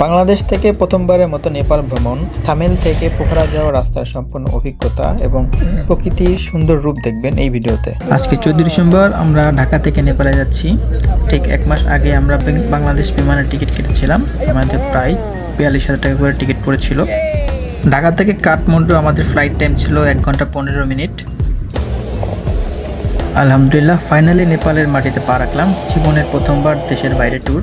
বাংলাদেশ থেকে প্রথমবারের মতো নেপাল ভ্রমণ, থামেল থেকে পোখরা যাওয়ার রাস্তার সম্পূর্ণ অভিজ্ঞতা এবং প্রকৃতির সুন্দর রূপ দেখবেন এই ভিডিওতে। আজকে 14 ডিসেম্বর আমরা ঢাকা থেকে নেপালে যাচ্ছি। ঠিক এক মাস আগে আমরা বাংলাদেশ বিমানের টিকিট কেটেছিলাম। আমাদের প্রায় 42,000 টাকা করে টিকিট পড়েছিল। ঢাকা থেকে কাঠমান্ডু আমাদের ফ্লাইট টাইম ছিল 1 ঘন্টা 15 মিনিট। আলহামদুলিল্লাহ ফাইনালি নেপালের মাটিতে পা রাখলাম। জীবনের প্রথমবার দেশের বাইরে ট্যুর।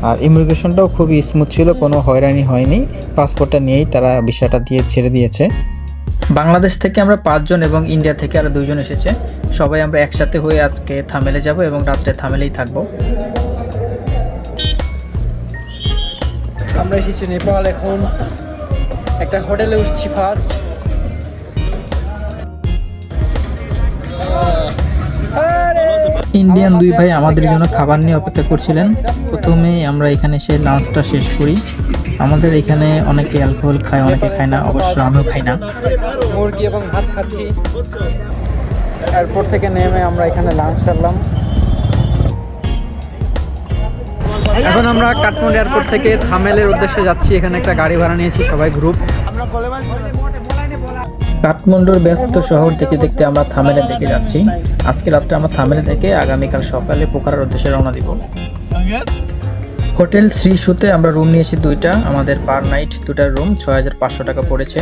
আর ইমিগ্রেশনটাও খুবই স্মুথ ছিল, কোনো হয়রানি হয়নি। পাসপোর্টটা নিয়েই তারা ভিসাটা দিয়ে ছেড়ে দিয়েছে। বাংলাদেশ থেকে আমরা 5 জন এবং ইন্ডিয়া থেকে আরও 2 জন এসেছে। সবাই আমরা একসাথে হয়ে আজকে থামেলে যাব এবং রাত্রে থামেলেই থাকবো। আমরা এসেছি নেপাল, এখন একটা হোটেলে উঠছি ফার্স্ট। ইন্ডিয়ান 2 ভাই আমাদের জন্য খাবার নিয়ে অপেক্ষা করছিলেন। প্রথমেই আমরা এখানে এসে লাঞ্চটা শেষ করি। আমাদের এখানে অনেকে অ্যালকোহল খায়, অনেকে খায় না, অবশ্য আমিও খাই না। মুরগি এবং ভাত খাচ্ছি। এয়ারপোর্ট থেকে নেমে আমরা এখানে লাঞ্চ সারলাম। এখন আমরা কাঠমান্ডু এয়ারপোর্ট থেকে থামেলের উদ্দেশ্যে যাচ্ছি। এখানে একটা গাড়ি ভাড়া নিয়েছি, সবাই গ্রুপ। কাঠমান্ডুর ব্যস্ত শহর দেখতে দেখতে আমরা থামেলের দিকে যাচ্ছি। আজকে রাত্রে আমরা থামেলে থেকে আগামীকাল সকালে পোখরার উদ্দেশ্যে রওনা দিব। হোটেল শ্রী সুতে আমরা রুম নিয়েছি 2টা। আমাদের পার নাইট 2টার রুম 6,500 টাকা পড়েছে।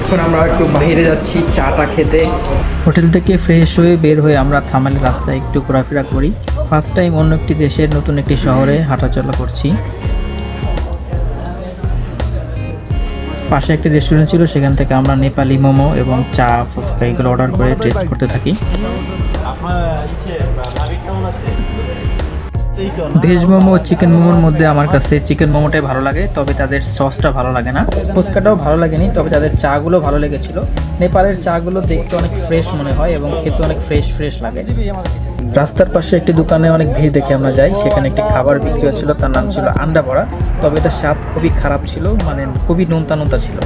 এখন আমরা একটু বাইরে যাচ্ছি চাটা খেতে। হোটেল থেকে ফ্রেশ হয়ে বের হয়ে আমরা থামেলের রাস্তায় একটু ঘোরাফেরা করি। ফার্স্ট টাইম অন্য একটি দেশের নতুন একটি শহরে হাঁটাচলা করছি। পাশে একটি রেস্টুরেন্ট ছিল, সেখান থেকে আমরা নেপালি মোমো এবং চা, ফুচকা এগুলো অর্ডার করে টেস্ট করতে থাকি। ভেজ মোমো ও চিকেন মোমোর মধ্যে আমার কাছে চিকেন মোমোটাই ভালো লাগে, তবে তাদের সসটা ভালো লাগে না। ফুচকাটাও ভালো লাগেনি, তবে তাদের চাগুলো ভালো লেগেছিল। নেপালের চাগুলো দেখতে অনেক ফ্রেশ মনে হয় এবং খেতে অনেক ফ্রেশ লাগে। রাস্তার পাশে একটি দোকানে অনেক ভিড় দেখে আমরা যাই। সেখানে একটি খাবার বিক্রি হচ্ছিল, তার নাম ছিল আন্ডা বড়া। তবে এটা স্বাদ খুবই খারাপ ছিল, মানে খুবই নোনতা ছিল।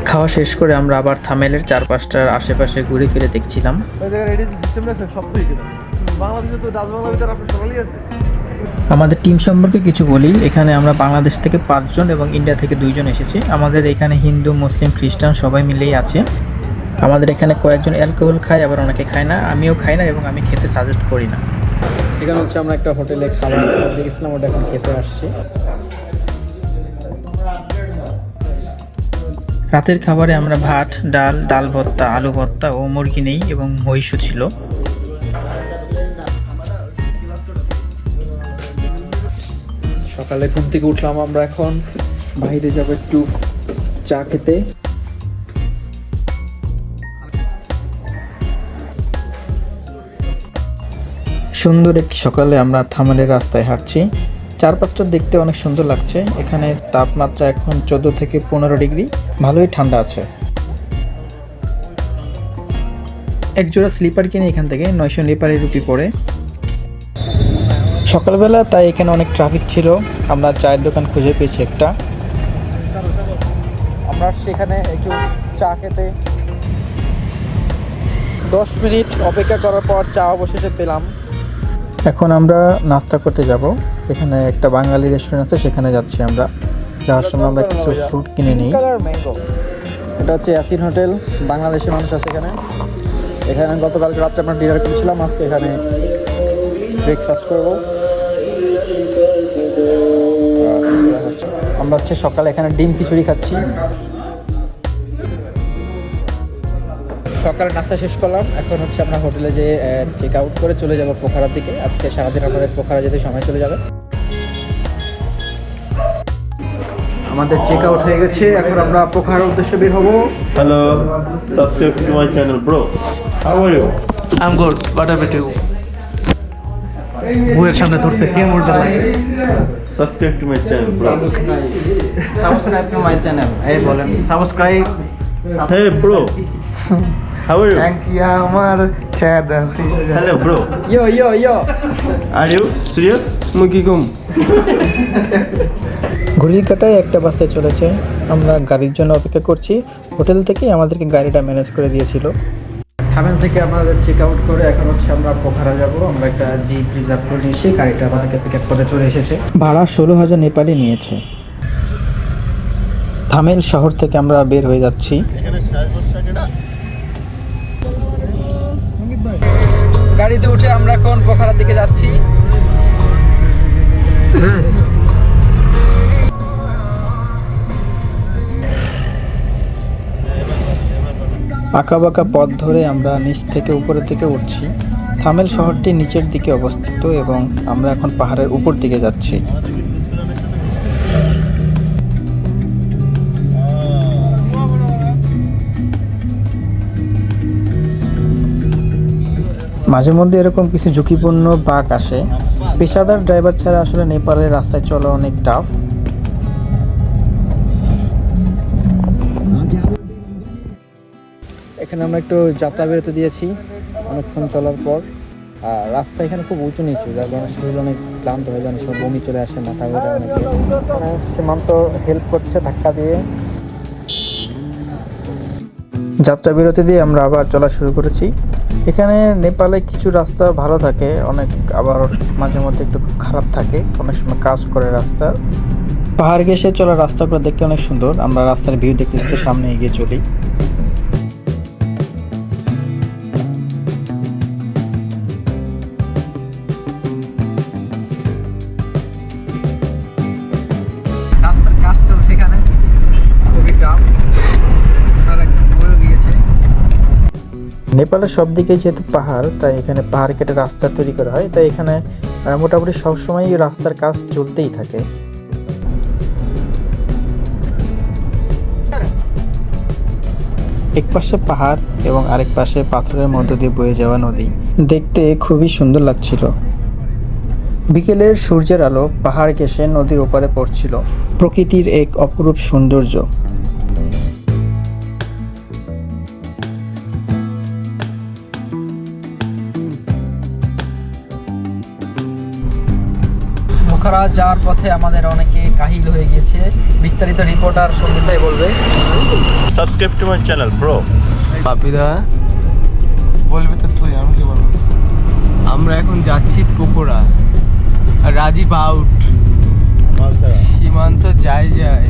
খাওয়া শেষ করে আমরা আবার থামেলের চারপাশটার আশেপাশে ঘুরে ফিরে দেখছিলাম। আমাদের টিম সম্পর্কে কিছু বলি। এখানে আমরা বাংলাদেশ থেকে 5 জন এবং ইন্ডিয়া থেকে 2 জন এসেছি। আমাদের এখানে হিন্দু, মুসলিম, খ্রিস্টান সবাই মিলেই আছে। আমাদের এখানে কয়েকজন অ্যালকোহল খায়, আবার অনেকে খায় না। আমিও খাই না এবং আমি খেতে সাজেস্ট করি না। এখানে হচ্ছে আমরা একটা হোটেলে খাবার দেখেছিলাম, ওটা এখন খেতে আসছি। রাতের খাবারে আমরা ভাত, ডাল ভর্তা, আলু ভর্তা ও মুরগি নেই এবং মহিষও ছিল। সকালে ঘুম থেকে উঠলাম, আমরা এখন বাইরে যাব একটু চা খেতে। সুন্দর একটি সকালে আমরা থামেলের রাস্তায় হাঁটছি। চারপাশটা দেখতে অনেক সুন্দর লাগছে। এখানে তাপমাত্রা এখন 14 থেকে 15 ডিগ্রি, ভালোই ঠান্ডা আছে। এক জোড়া স্লিপার কিনে এখান থেকে 900 নেপালি রুপি পড়ে। সকালবেলা তাই এখানে অনেক ট্রাফিক ছিল। আমরা চায়ের দোকান খুঁজে পেয়েছি একটা। আমরা সেখানে একটু চা খেতে 10 মিনিট অপেক্ষা করার পর চা অবশেষে পেলাম। এখন আমরা নাস্তা করতে যাব। এখানে একটা বাঙালি রেস্টুরেন্ট আছে, সেখানে যাচ্ছি আমরা। যাওয়ার সময় আমরা কিছু ফ্রুট কিনে নিই। এটা হচ্ছে ইয়াসিন হোটেল, বাংলাদেশের মানুষ আছে এখানে। এখানে গতকালকে রাত্রে আমরা ডিনার করেছিলাম, আজকে এখানে ব্রেকফাস্ট করব। আমরা হচ্ছে সকালে এখানে ডিম খিচুড়ি খাচ্ছি। সকালে নাস্তা শেষ করলাম, এখন হচ্ছে আমরা হোটেলে যে চেক আউট করে চলে যাব পোখরার দিকে। আজকে সারাদিন আমাদের পোখরা যেতে সময় চলে যাবে। আমাদের চেক আউট হয়ে গেছে, এখন আমরা পোখরার উদ্দেশ্যে বের হবো। Hello, subscribe to my channel, bro. How are you? I'm good. What about you? মুয়ের সামনে ধরতে কে মোড়টা লাগে? Subscribe to my channel, bro. Subscribe to my channel. এই বলেন subscribe. Hey, bro. How are you? Thank you আমার ছাদা। Hello, bro. Yo. Are you serious? মুকিকুম। ঘড়ির কাঁটায় একটা বাসে চলেছে। আমরা গাড়ির জন্য অপেক্ষা করছি। হোটেল থেকেই আমাদেরকে গাড়িটা ম্যানেজ করে দিয়েছিল। থামেল থেকে আমাদের চেক আউট করে এখন হচ্ছে আমরা পোখারা যাব। আমরা একটা জিপ রিজার্ভ করে নিয়েছি, গাড়িটা আমাদেরকে পিক আপ করে চলে এসেছে। ভাড়া 16,000 নেপালি নিয়েছে। থামেল শহর থেকে আমরা বের হয়ে যাচ্ছি। গাড়িতে উঠে আমরা এখন পোখারার দিকে যাচ্ছি। আঁকাবাঁকা পথ ধরে আমরা নিচ থেকে উপরের দিকে উঠছি। থামেল শহরটি নিচের দিকে অবস্থিত এবং আমরা এখন পাহাড়ের উপর দিকে যাচ্ছি। মাঝে মধ্যে এরকম কিছু ঝুঁকিপূর্ণ বাঁক আসে। পেশাদার ড্রাইভার ছাড়া আসলে নেপালের রাস্তায় চলা অনেক টাফ। এখানে আমরা একটু যাত্রা বিরতি দিয়েছি অনেকক্ষণ চলার পর। আর রাস্তা এখানে খুব উঁচু নিচু, যার কারণে শরীর অনেক ক্লান্ত হয়ে যায়, সব বমি চলে আসে, মাথা ঘোরে অনেকে। সীমান্ত হেল্প করছে ধাক্কা দিয়ে। যাত্রা বিরতি দিয়ে আমরা আবার চলা শুরু করেছি। এখানে নেপালে কিছু রাস্তা ভালো থাকে, অনেক আবার মাঝে মধ্যে একটু খারাপ থাকে, অনেক সময় কাজ করে রাস্তা। পাহাড় ঘেঁষে চলা রাস্তাগুলো দেখতে অনেক সুন্দর। আমরা রাস্তার ভিউ দেখতে দেখতে সামনে এগিয়ে চলি। রাস্তার কাজ চলছে এখানে, খুবই টাফ, একদম পড়ে গিয়েছে। নেপালের সব দিকে যেহেতু পাহাড়, তাই এখানে পাহাড় কেটে রাস্তা তৈরি করা হয়, তাই এখানে মোটামুটি সবসময় রাস্তার কাজ চলতেই থাকে। এক পাশে পাহাড় এবং আরেক পাশে পাথরের মধ্য দিয়ে বয়ে যাওয়া নদী, দেখতে খুবই সুন্দর লাগছিল। বিকেলের সূর্যের আলো পাহাড় ঘেঁষে নদীর ওপারে পড়ছিল, প্রকৃতির এক অপরূপ সৌন্দর্য। পোখারা যাওয়ার পথে আমাদের অনেকে কাহিল হয়ে গিয়েছে। বিস্তারিত রিপোর্টার সঙ্গীত ভাই বলবে। Subscribe to my channel, bro. বাপিদা বলবি তো তুই, আমি কি বলবো। আমরা এখন যাচ্ছি পোকরা, রাজীব আউট, সীমান্ত যায় যায়।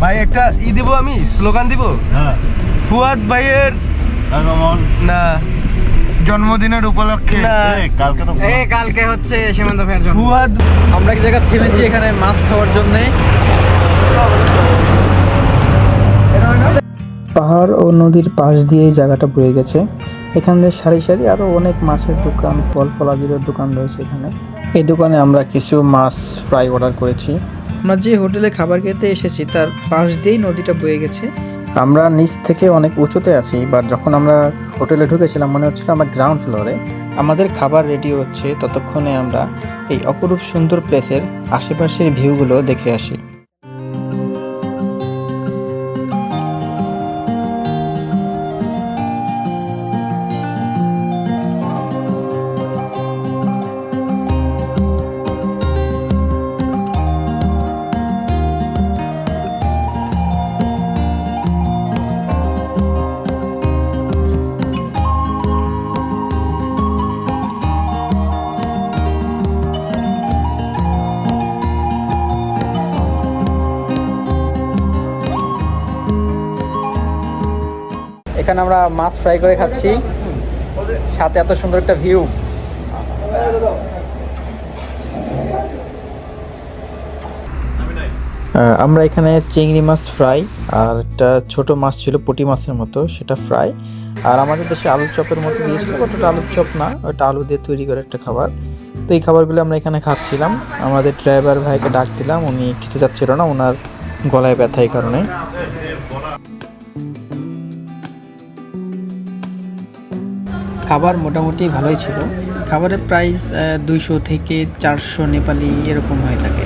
ভাই একটা দিব, আমি স্লোগান দিব। হ্যাঁ, ফুয়াদ ভাইয়ের না জন্মদিনের উপলক্ষে না। কালকে তো কালকে হচ্ছে সীমান্ত ভাইয়ের জন্ম। ফুয়াদ, আমরা এক জায়গায় থেমেছি এখানে মাছ খাওয়ার জন্যে। পাহাড় ও নদীর পাশ দিয়ে এই জায়গাটা বয়ে গেছে। এখানে সারি সারি আরো অনেক মাছের দোকান, ফল ফলাদির দোকান রয়েছে এখানে। এই দোকানে আমরা কিছু মাছ ফ্রাই অর্ডার করেছি। আমরা যে হোটেলে খাবার খেতে এসেছি তার পাশ দিয়েই নদীটা বয়ে গেছে। আমরা নিচ থেকে অনেক উঁচুতে আছি, বাট যখন আমরা হোটেলে ঢুকেছিলাম মনে হচ্ছিল আমরা গ্রাউন্ড ফ্লোরে। আমাদের খাবার রেডি হচ্ছে, ততক্ষণে আমরা এই অপরূপ সুন্দর প্লেসের আশেপাশের ভিউগুলো দেখে আসি। এখানে আমরা মাছ ফ্রাই করে খাচ্ছি, সাথে এত সুন্দর একটা ভিউ। আমরা এখানে চিংড়ি মাছ ফ্রাই আর একটা ছোট মাছ ছিল পুঁটি মাছের মতো, সেটা ফ্রাই। আর আমাদের দেশে আলুর চপের মতো দিয়েছিল, বাট ওটা আলুর চপ না, ওটা আলু দিয়ে তৈরি করে একটা খাবার। তো এই খাবারগুলো আমরা এখানে খাচ্ছিলাম। আমাদের ড্রাইভার ভাইকে ডাক দিলাম, উনি খেতে চাচ্ছিল না, ওনার গলায় ব্যথা এই কারণে। খাবার মোটামুটি ভালোই ছিল। খাবারের প্রাইস 200 থেকে 400 নেপালি এরকম হয়ে থাকে।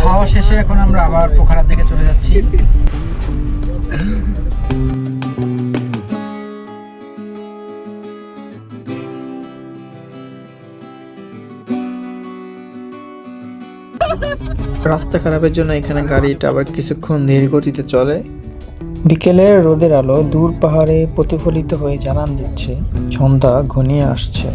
খাওয়া শেষে এখন আমরা আবার পোখারার দিকে চলে যাচ্ছি। রাস্তা খারাপের জন্য এখানে গাড়িটা আবার কিছুক্ষণ ধীর গতিতে চলে। বিকেলের রোদের আলো দূর পাহাড়ে প্রতিফলিত হয়ে জানান দিচ্ছে সন্ধ্যা ঘনিয়ে আসছে।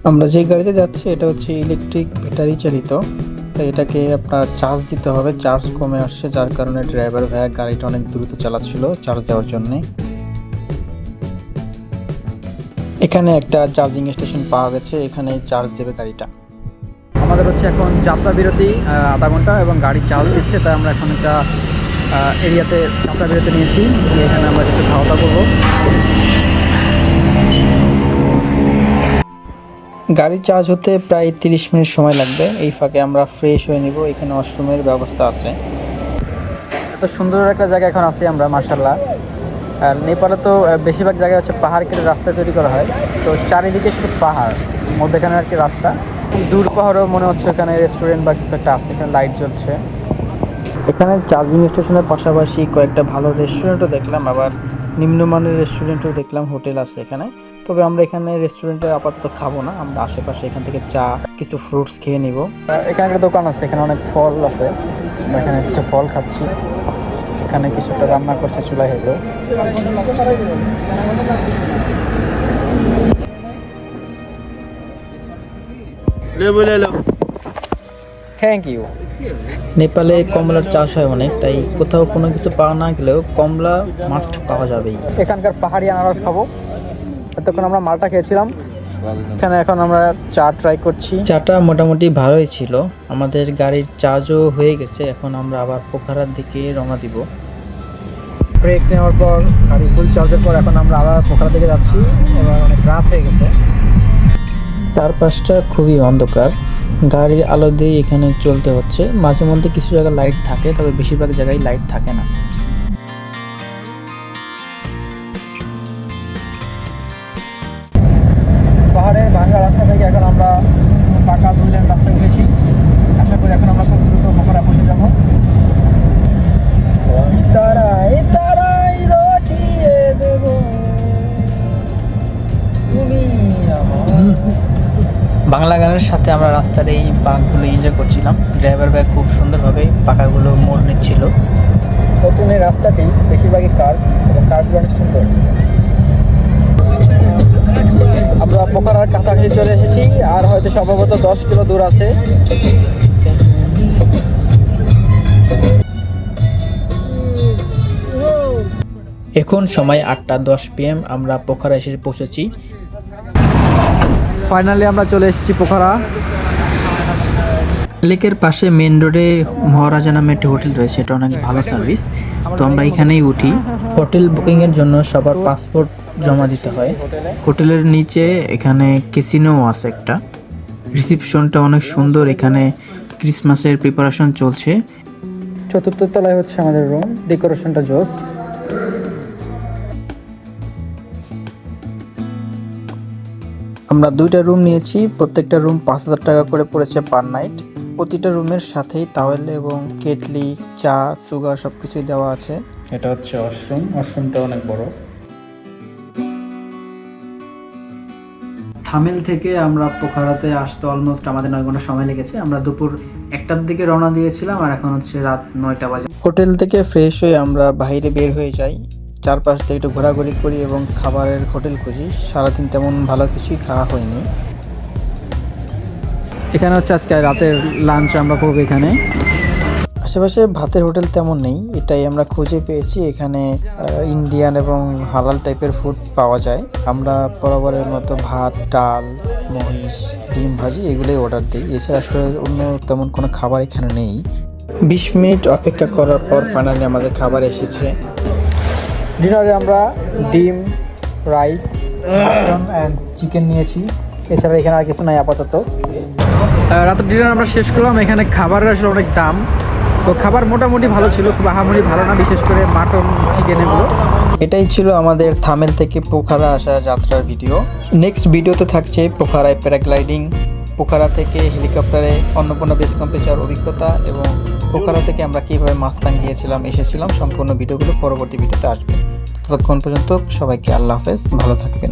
আমরা যে গাড়িতে যাচ্ছি এটা হচ্ছে ইলেকট্রিক ব্যাটারি চালিত, তাই এটাকে আপনার চার্জ দিতে হবে। চার্জ কমে আসছে, যার কারণে ড্রাইভার ভাইয়া গাড়িটা অনেক দ্রুত চালাচ্ছিল চার্জ দেওয়ার জন্য। এখানে একটা চার্জিং স্টেশন পাওয়া গেছে, এখানে চার্জ দেবে গাড়িটা। আমাদের হচ্ছে এখন যাত্রা বিরতি আধা ঘন্টা এবং গাড়ি চার্জ দিচ্ছে, তাই আমরা এখন একটা এরিয়াতে যাত্রা বিরতি নিয়েছি। এখানে আমরা একটু খাওয়া দাওয়া করবো। গাড়ি চার্জ হতে প্রায় 30 মিনিট সময় লাগবে। এই ফাঁকে আমরা ফ্রেশ হয়ে নিব, এখানে ওয়াশরুমের ব্যবস্থা আছে। এত সুন্দর একটা জায়গা এখন আছি আমরা, মার্শাল্লাহ। আর নেপালে তো বেশিরভাগ জায়গায় হচ্ছে পাহাড় কেটে রাস্তা তৈরি করা হয়, তো চারিদিকে শুধু পাহাড়, মধ্যেখানে আর কি রাস্তা। দূর পাহাড়ও মনে হচ্ছে এখানে রেস্টুরেন্ট বা কিছু একটা আছে, এখানে লাইট জ্বলছে। এখানে চার্জিং স্টেশনের পাশাপাশি কয়েকটা ভালো রেস্টুরেন্টও দেখলাম, আবার নিম্নমানের রেস্টুরেন্টও দেখলাম, হোটেল আছে এখানে। তবে আমরা এখানে রেস্টুরেন্টে আপাতত খাবো না, আমরা আশেপাশে এখান থেকে চা, কিছু ফ্রুটস খেয়ে নিব। এখানে একটা দোকান আছে, এখানে অনেক ফল আছে, আমরা এখানে কিছু ফল খাচ্ছি। এখানে কিছু একটা রান্না করছে চুলায় হয়তো। Thank you. নেপালে কমলার চাষ হয় অনেক, তাই কোথাও কোনো কিছু পাওয়া না গেলেও কমলা মাস্ট পাওয়া যাবেই। এখানকার পাহাড়ি আনারস খাবো। এতক্ষণ আমরা মালটা খেয়েছিলাম, এখানে এখন আমরা চা ট্রাই করছি। চাটা মোটামুটি ভালোই ছিল। আমাদের গাড়ির চার্জও হয়ে গেছে, এখন আমরা আবার পোখারার দিকে রওনা দিব। ব্রেক নেওয়ার পর গাড়ি ফুল চার্জের পর এখন আমরা আবার পোখরা দিকে যাচ্ছি। এবার অনেক রাত হয়ে গেছে। চারপাশটা খুবই অন্ধকার, গাড়ির আলো দিয়ে এখানে চলতে হচ্ছে। মাঝে মধ্যে কিছু জায়গায় লাইট থাকে, তবে বেশিরভাগ জায়গায় লাইট থাকে না। পাহাড়ের ভাঙা রাস্তা থেকে এখন আমরা পাকা 2 লেন রাস্তায় উঠেছি। আশা করি এখন আমরা খুব দ্রুত পোখরা পৌঁছে যাবো। বাংলা গানের সাথে আমরা রাস্তার এই পাকগুলো এনজয় করছিলাম। ড্রাইভার ভাই খুব সুন্দরভাবে পাকাগুলো মোড় নিচ্ছিল। নতুন এই রাস্তাটি বেশিরভাগই কার্ভ এবং কার্ভগুলো অনেক সুন্দর। আমরা পোখরার কাছাকাছি চলে এসেছি, আর হয়তো সম্ভবত 10 কিলো দূর আছে। এখন সময় 8:10 PM, আমরা পোখরা এসে পৌঁছেছি। ফাইনালি আমরা চলে এসেছি পোখরা। লেকের পাশে মেন রোডে মহারাজা নামে একটি হোটেল রয়েছে, এটা অনেক ভালো সার্ভিস। তো আমরা এখানেই উঠি। হোটেল বুকিংয়ের জন্য সবার পাসপোর্ট জমা দিতে হয়। হোটেলের নিচে এখানে ক্যাসিনোও আছে একটা। রিসেপশনটা অনেক সুন্দর, এখানে ক্রিসমাসের প্রিপারেশন চলছে। 4th তলায় হচ্ছে আমাদের রুম, ডেকোরেশনটা জোস। আমরা 2টা রুম নিয়েছি, প্রত্যেকটা রুম 5000 টাকা করে পড়েছে পার নাইট। প্রতিটা রুমের সাথেই টাওয়েল এবং কেটলি, চা, সুগার সবকিছুই দেওয়া আছে। এটা হচ্ছে ওয়াশরুম, ওয়াশরুমটা অনেক বড়। থামেল থেকে আমরা পোখারাতে আসতে অলমোস্ট আমাদের 9 ঘন্টা সময় লেগেছে। আমরা দুপুর 1টার দিকে রওনা দিয়েছিলাম, আর এখন হচ্ছে রাত 9টা বাজে। হোটেল থেকে ফ্রেশ হয়ে আমরা বাইরে বের হয়ে যাই, চারপাশ থেকে একটু ঘোরাঘুরি করি এবং খাবারের হোটেল খুঁজি। সারাদিন তেমন ভালো কিছুই খাওয়া হয়নি। এখানে হচ্ছে আজকে রাতের লাঞ্চ আমরা করবো এখানে। আশেপাশে ভাতের হোটেল তেমন নেই, এটাই আমরা খুঁজে পেয়েছি। এখানে ইন্ডিয়ান এবং হালাল টাইপের ফুড পাওয়া যায়। আমরা বরাবরের মতো ভাত, ডাল, মহিষ, ডিম ভাজি এগুলোই অর্ডার দিই। এছাড়া আসলে অন্য তেমন কোনো খাবার এখানে নেই। 20 মিনিট অপেক্ষা করার পর ফাইনালি আমাদের খাবার এসেছে। ডিনারে আমরা ডিম, রাইস, মাটন অ্যান্ড চিকেন নিয়েছি। এছাড়া এখানে আর কিছু নাই আপাতত। রাতের ডিনার আমরা শেষ করলাম। এখানে খাবারের আসলে অনেক দাম, তো খাবার মোটামুটি ভালো ছিল, খুব আহামরি ভালো না, বিশেষ করে মাটন চিকেন এগুলো। এটাই ছিল আমাদের থামেল থেকে পোখারা আসা যাত্রার ভিডিও। নেক্সট ভিডিওতে থাকছে পোখারায় প্যারাগ্লাইডিং, পোখারা থেকে হেলিকপ্টারে অন্নপূর্ণা বেস ক্যাম্পে যাওয়ার অভিজ্ঞতা এবং পোখারা থেকে আমরা কীভাবে মাস্তাং গিয়েছিলাম এসেছিলাম, সম্পূর্ণ ভিডিওগুলো পরবর্তী ভিডিওতে আসবে। ততক্ষণ পর্যন্ত সবাইকে আল্লাহ হাফেজ, ভালো থাকবেন।